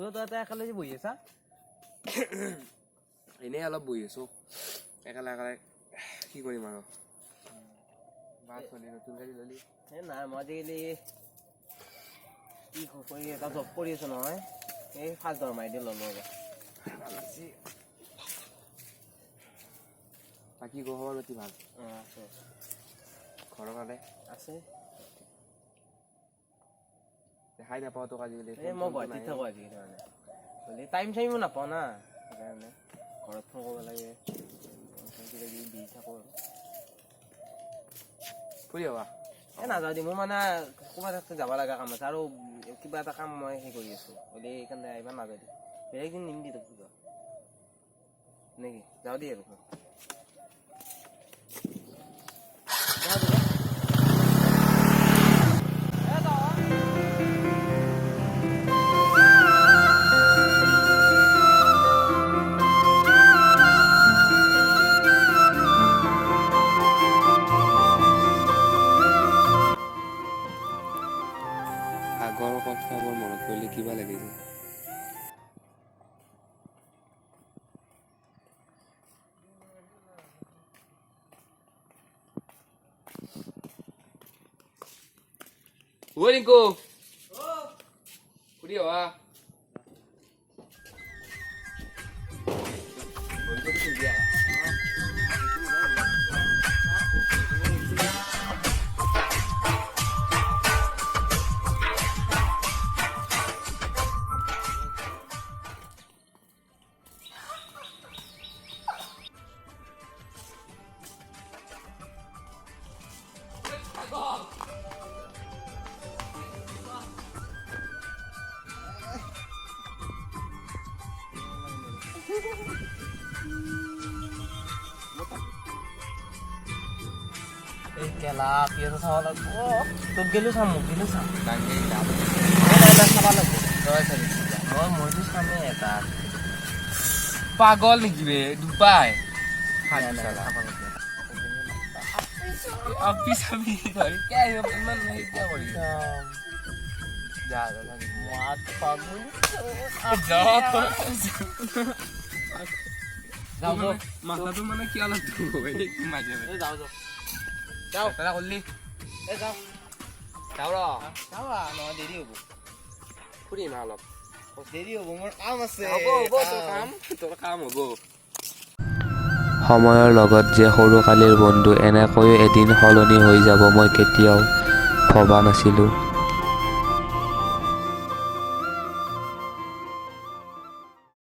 তই একেলগে বহি আছা এনেই অলপ বহি আছো একেলা কি কৰিম আৰু বাছ চলি নতুন গাড়ী ললি নাই মই আজিকালি কি কৰি এটা জব কৰি আছো নহয় এই ফাৰ্ষ্ট দৰমাই দি ল'লো বাকী খবৰ পাতি ভাল আছে ঘৰৰ ফালে আছে দেখাই নাপাওঁ তোক আজিকালি মই গুৱাহাটীত থাকোঁ আজিকালি মানে টাইম চাইমো নাপাওঁ না সেইকাৰণে ঘৰত ফোন কৰিব লাগে কিবা কিবি দি থাকোঁ ফুৰি আহিবা নাযাওঁ দিম মোৰ মানে ক'ৰবাত যাব লগা কাম আছে আৰু কিবা এটা কাম মই সেই কৰি আছোঁ বুলি সেইকাৰণে ইমান নাযাওঁ দিম বেলেগ দিন নিম দি তোক কিবা নেকি যাওঁ দি আৰু আগৰ কথাবোৰ মনত পৰিলে কিবা লাগি যায় ঐ ৰিংকু ফুৰি আহিবা কেলা পিয়াজ চাব লাগিব তোক গেলো চাম মোক গেলো চাম চাব লাগিব মইতো চামেই এটা পাগল নেকি বে দুপাই আপি চাবি ইমান কিয় কৰি মাথাটো মানে কি অলপ যাওঁ দাদা কৰিলি যাওঁ যাওঁ ৰ নহয় দেৰি হ'ব ফুৰি না অলপ দেৰি হ'ব মোৰ কাম আছে তোৰ কাম হ'ব সময়ৰ লগত যে সৰুকালিৰ বন্ধু এনেকৈও এদিন সলনি হৈ যাব মই কেতিয়াও ভবা নাছিলোঁ